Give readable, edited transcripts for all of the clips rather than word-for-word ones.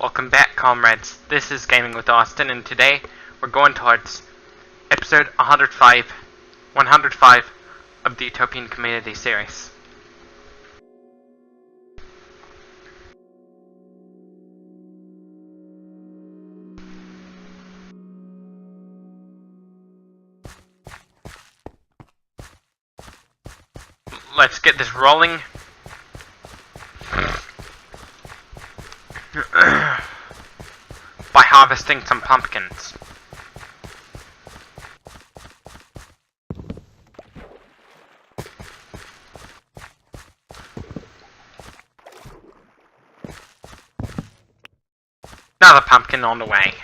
Welcome back, comrades. This is Gaming with Austin, and today we're going towards episode 105 of the Utopian Community series. Let's get this rolling. By harvesting some pumpkins. Another pumpkin on the way.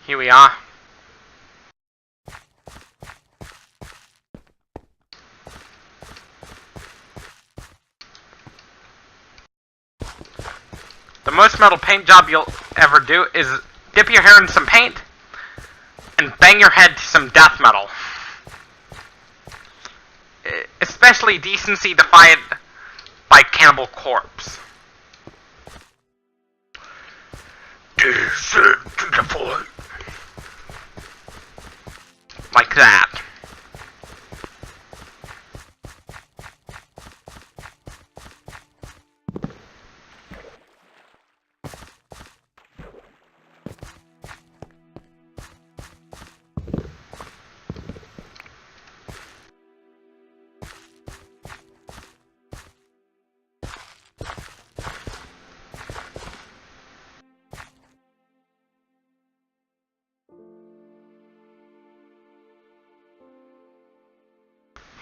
Here we are. The most metal paint job you'll ever do is dip your hair in some paint and bang your head to some death metal. Especially decency defied by Cannibal Corpse. Like that.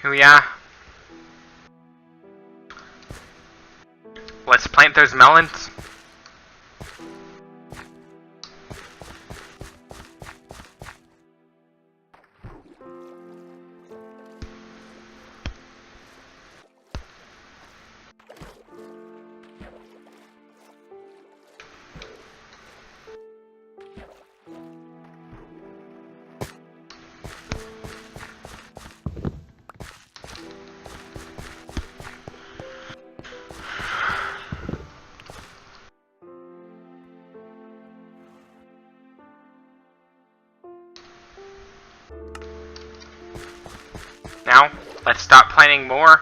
Here we are. Let's plant those melons. Now, let's start planting more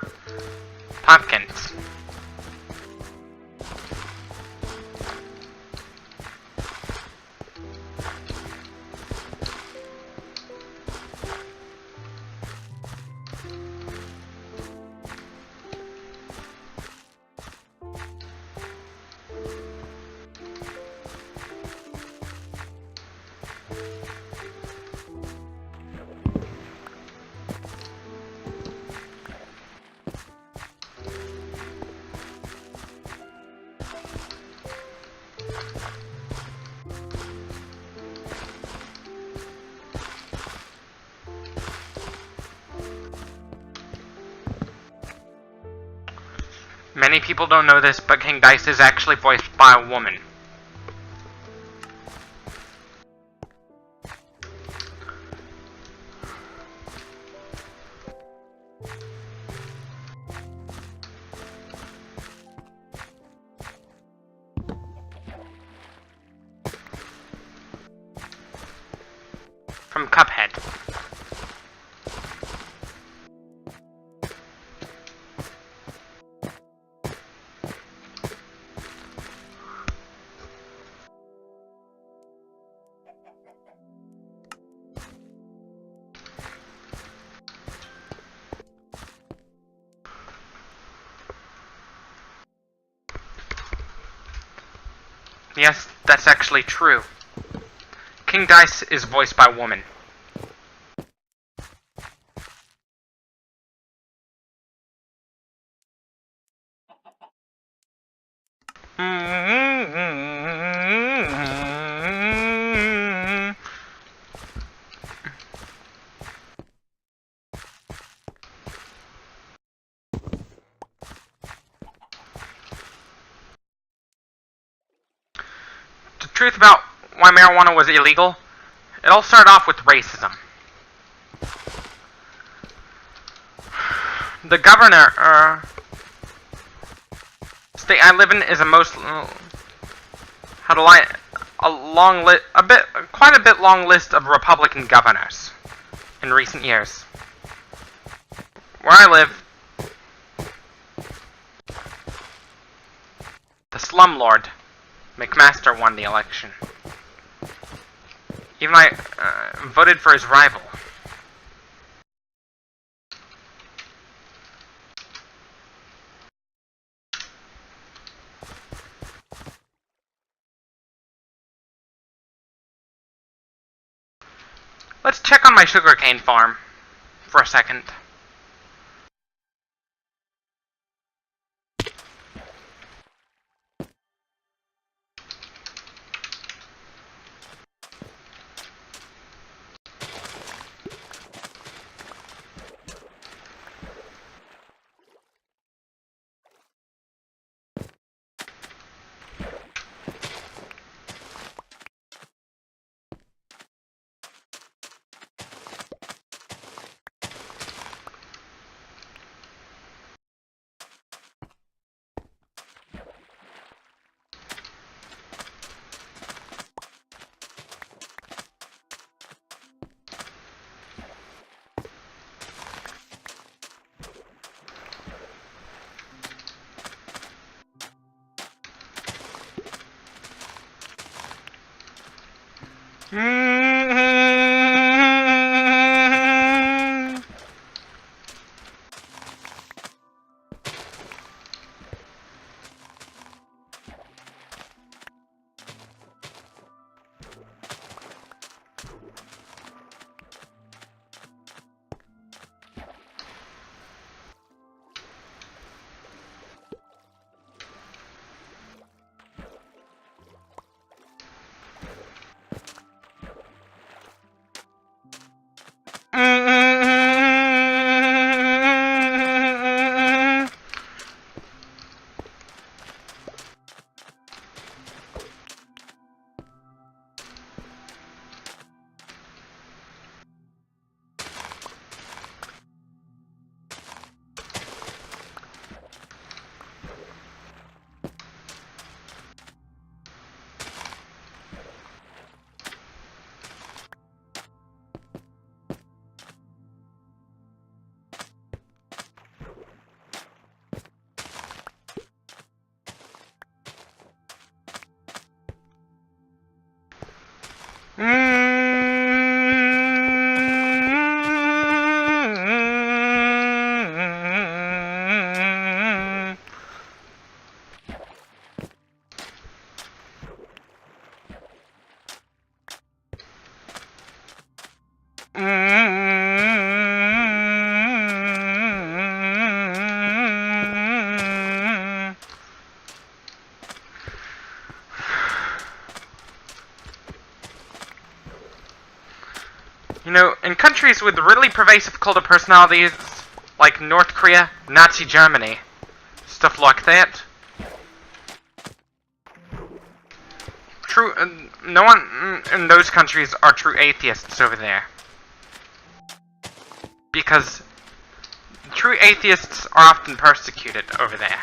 pumpkins. Many people don't know this, but King Dice is actually voiced by a woman. From Cuphead. Yes, that's actually true. King Dice is voiced by a woman. the truth about why marijuana was illegal, it all started off with racism. The governor, state I live in is a most, had quite a bit long list of Republican governors in recent years. Where I live, the slumlord McMaster won the election. Even I voted for his rival. Let's check on my sugarcane farm for a second. You know, in countries with really pervasive cult of personalities, like North Korea, Nazi Germany, stuff like that, no one in those countries are true atheists over there. Because true atheists are often persecuted over there.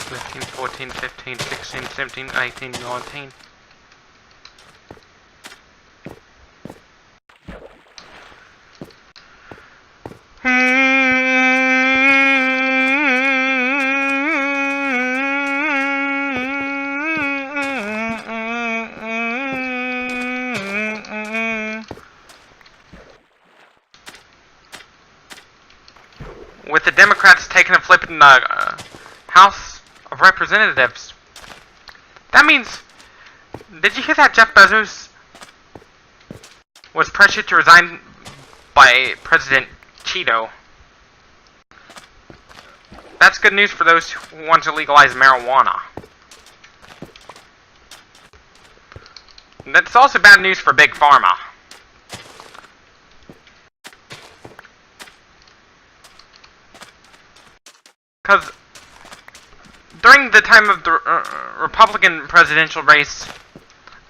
13, 14, 15, 16, 17, 18, 19. With the Democrats taking a flip in the House of Representatives. That means... Did you hear that Jeff Bezos was pressured to resign by President Cheeto? That's good news for those who want to legalize marijuana. That's also bad news for Big Pharma. Because during the time of the Republican presidential race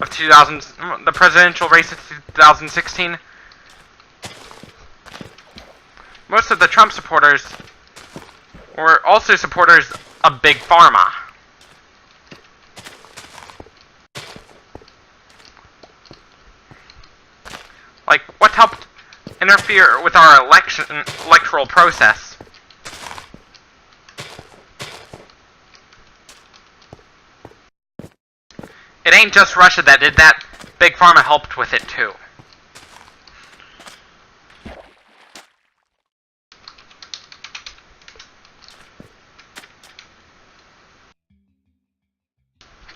of 2016, most of the Trump supporters were also supporters of Big Pharma. Like, what helped interfere with our electoral process? It ain't just Russia that did that. Big Pharma helped with it too.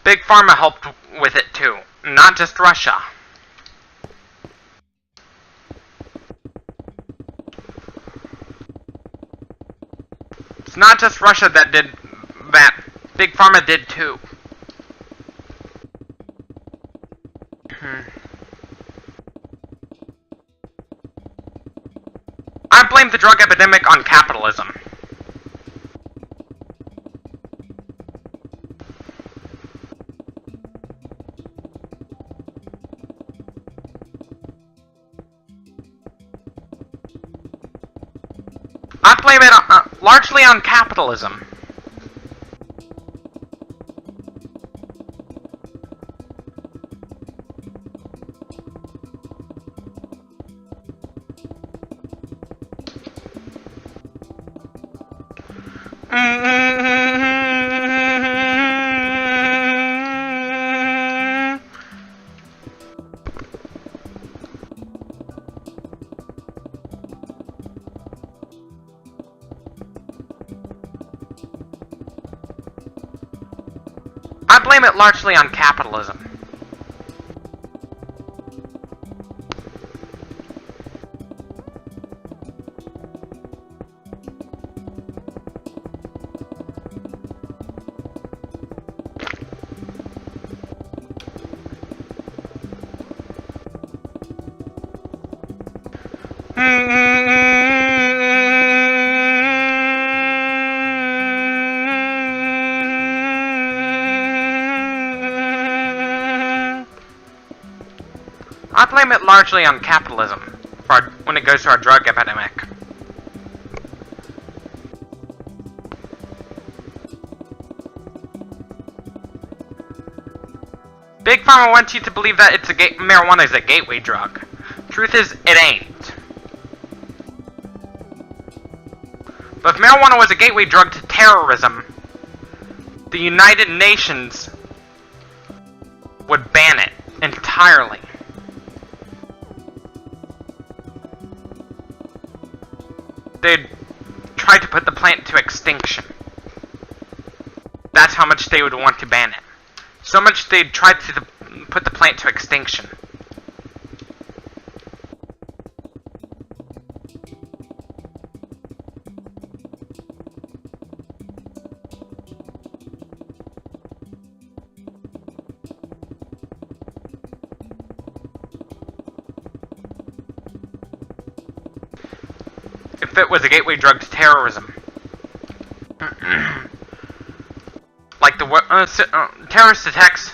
Big Pharma helped with it too, not just Russia. It's not just Russia that did that. Big Pharma did too. I blame the drug epidemic on capitalism. I blame it largely on capitalism. I blame it largely on capitalism. I blame it largely on capitalism when it goes to our drug epidemic. Big Pharma wants you to believe that marijuana is a gateway drug. Truth is, it ain't. But if marijuana was a gateway drug to terrorism, the United Nations would ban it entirely. They'd try to put the plant to extinction. That's how much they would want to ban it. So much they'd try to put the plant to extinction. If it was a gateway drug to terrorism. Like the terrorist attacks.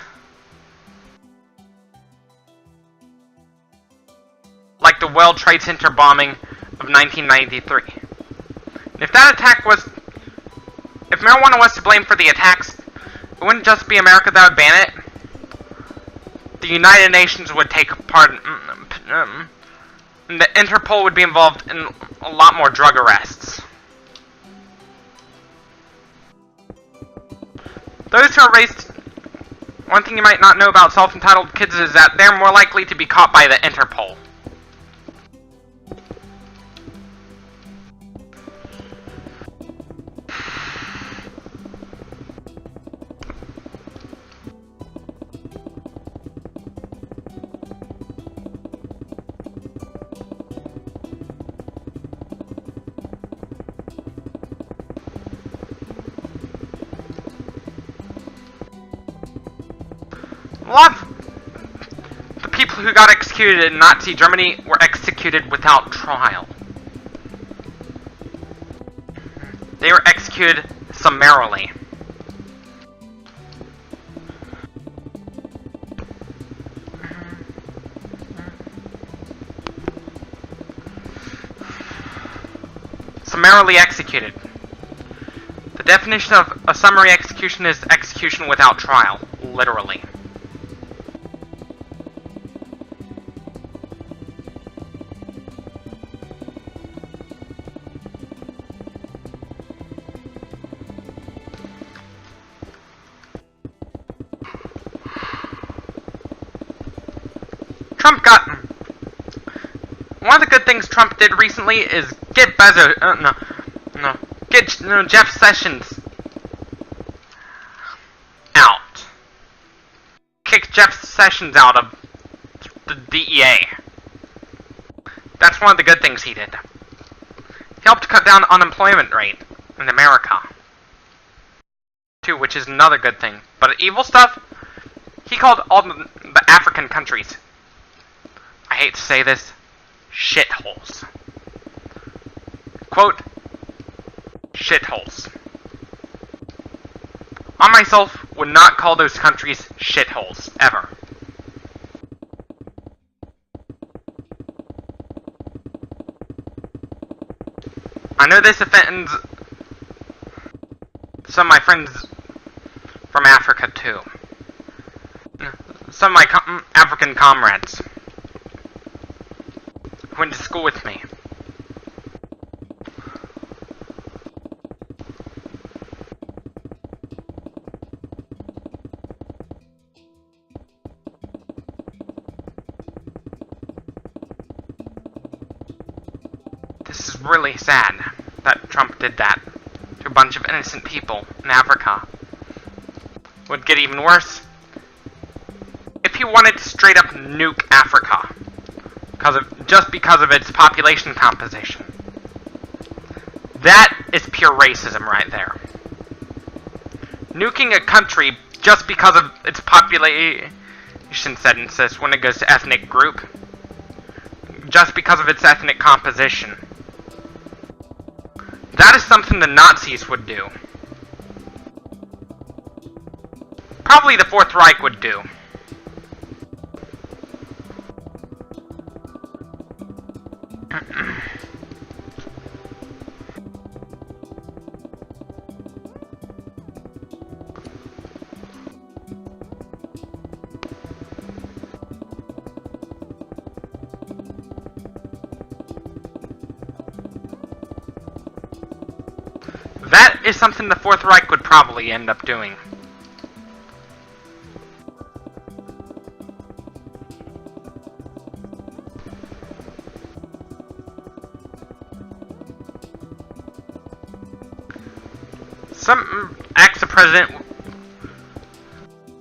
Like the World Trade Center bombing of 1993. And if that attack was if marijuana was to blame for the attacks, it wouldn't just be America that would ban it. The United Nations would take part. The Interpol would be involved in a lot more drug arrests. Those who are raised... One thing you might not know about self-entitled kids is that they're more likely to be caught by the Interpol. A lot of the people who got executed in Nazi Germany were executed without trial. They were executed summarily. Summarily executed. The definition of a summary execution is execution without trial, literally. Trump got... One of the good things Trump did recently is get Jeff Sessions out. Kick Jeff Sessions out of the DEA. That's one of the good things he did. He helped cut down the unemployment rate in America, too, which is another good thing. But evil stuff, he called all the African countries, I hate to say this, shitholes. Quote, shitholes. I myself would not call those countries shitholes, ever. I know this offends some of my friends from Africa, too. Some of my African comrades who went to school with me. This is really sad that Trump did that to a bunch of innocent people in Africa. Would get even worse if he wanted to straight up nuke Africa just because of its population composition. That is pure racism right there. Nuking a country just because of its population census when it goes to ethnic group, just because of its ethnic composition. That is something the Nazis would do. Probably the Fourth Reich would do. That is something the Fourth Reich would probably end up doing. Some acts of president,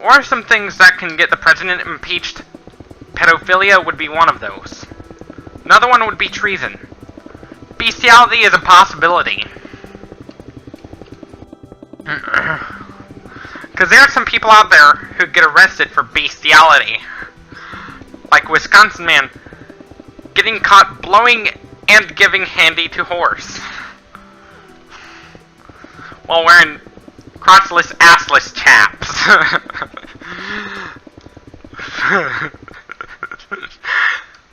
or some things that can get the president impeached. Pedophilia would be one of those. Another one would be treason. Bestiality is a possibility. Because there are some people out there who get arrested for bestiality. Like Wisconsin man getting caught blowing and giving handy to horse while wearing crotchless, assless chaps.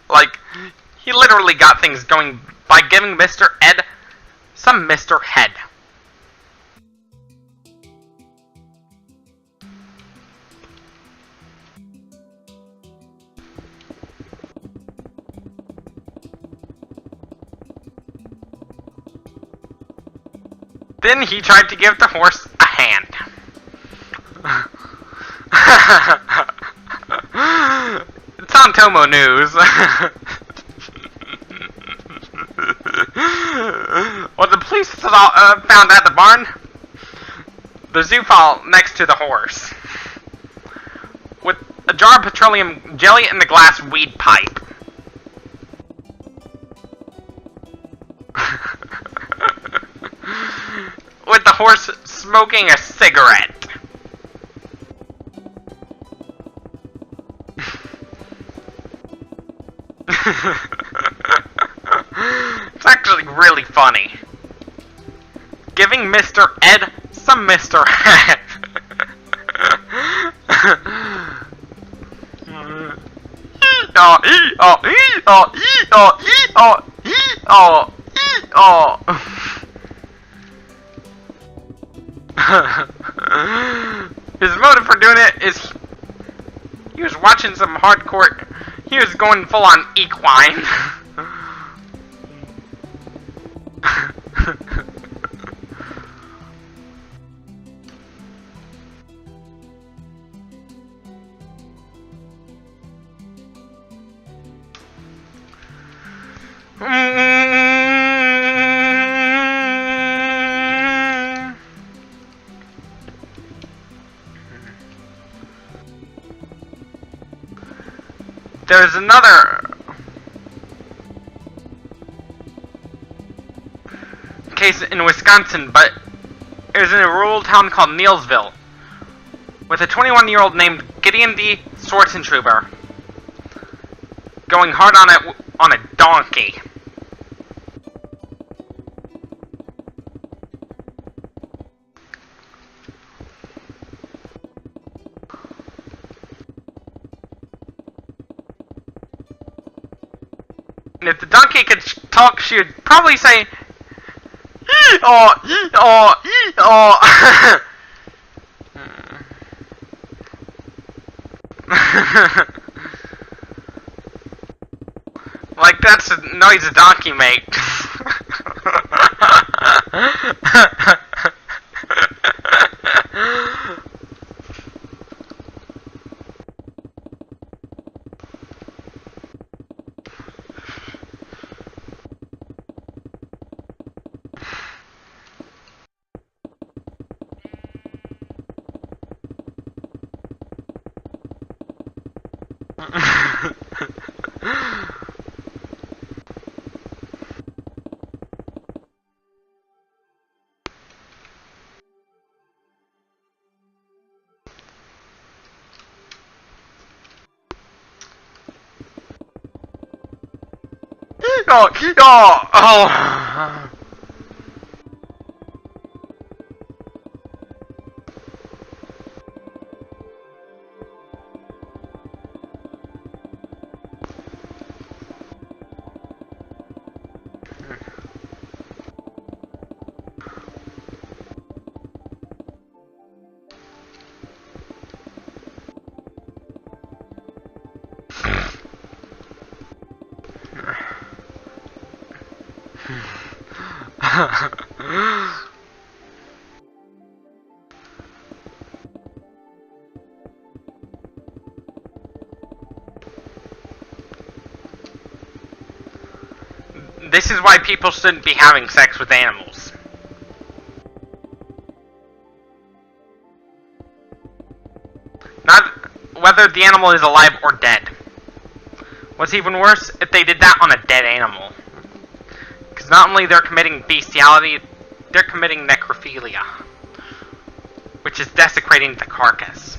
Like, he literally got things going by giving Mr. Ed some Mr. Head. Then he tried to give the horse a hand. It's on Tomo News. What the police found at the barn? The zoo file next to the horse, with a jar of petroleum jelly and a glass weed pipe. With the horse smoking a cigarette. It's actually really funny. Giving Mr. Ed some Mr. Head. His motive for doing it is he was watching some hardcore. He was going full on equine. There's another case in Wisconsin, but it was in a rural town called Neilsville, with a 21-year-old named Gideon D. Schwarzentroober going hard on it on a donkey. And if the donkey could talk, she would probably say, "Ee-aw, ee-aw, ee-aw." Like that's the noise a donkey makes. Oh. This is why people shouldn't be having sex with animals. Not whether the animal is alive or dead. What's even worse, if they did that on a dead animal. Because not only they're committing bestiality, they're committing necrophilia, which is desecrating the carcass.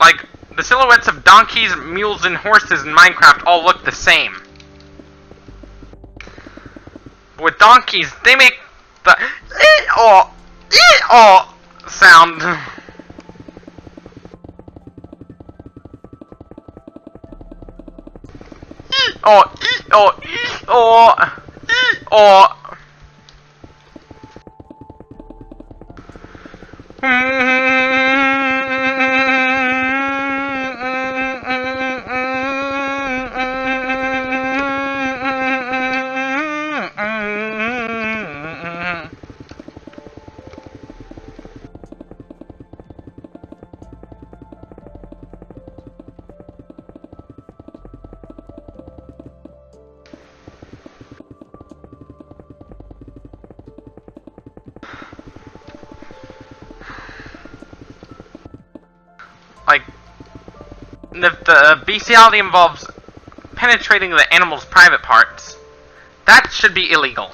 Like, the silhouettes of donkeys, mules, and horses in Minecraft all look the same. With donkeys, they make the sound. Like, if the bestiality involves penetrating the animal's private parts, that should be illegal.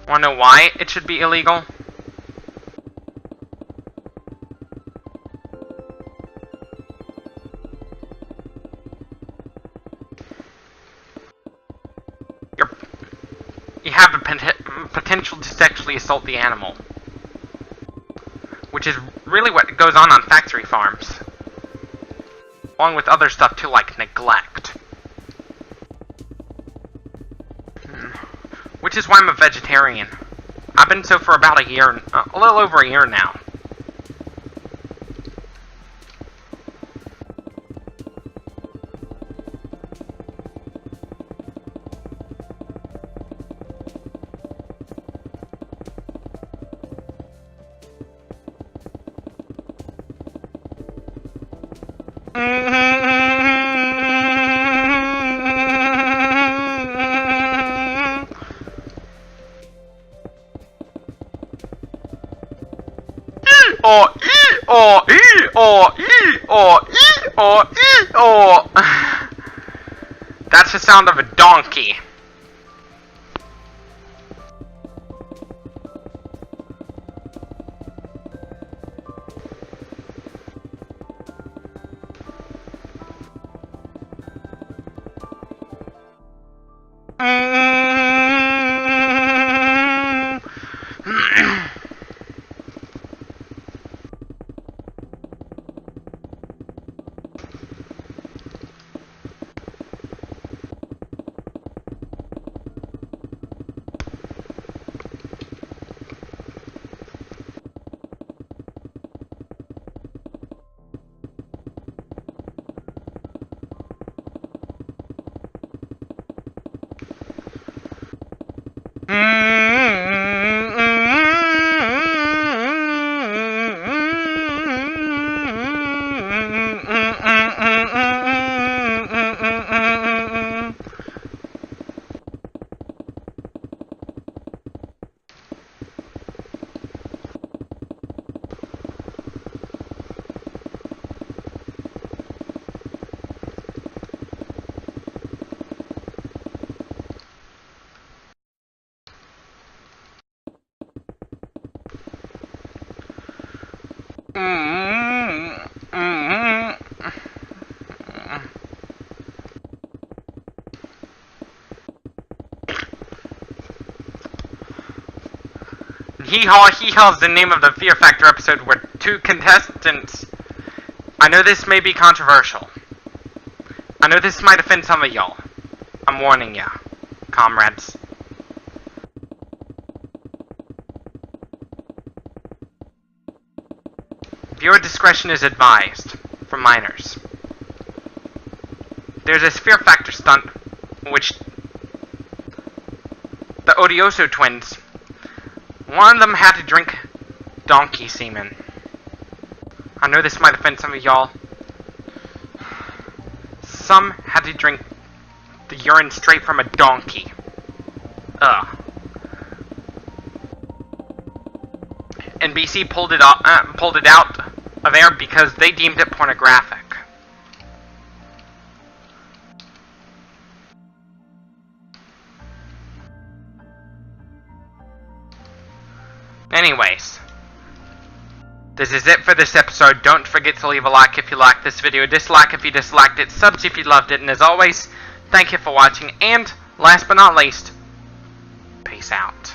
Wanna know why it should be illegal? You have the potential to sexually assault the animal, which is really what goes on factory farms, along with other stuff too, like neglect. Which is why I'm a vegetarian. I've been so for about a year, a little over a year now. That's the sound of a donkey. Hee Haw Hee Haw is the name of the Fear Factor episode where two contestants... I know this may be controversial. I know this might offend some of y'all. I'm warning ya, comrades. Viewer discretion is advised for minors. There's this Fear Factor stunt which the Odioso twins, one of them had to drink donkey semen. I know this might offend some of y'all. Some had to drink the urine straight from a donkey. Ugh. NBC pulled it out of air because they deemed it pornographic. Anyways, this is it for this episode. Don't forget to leave a like if you liked this video, dislike if you disliked it, subs if you loved it, and as always, thank you for watching, and last but not least, peace out.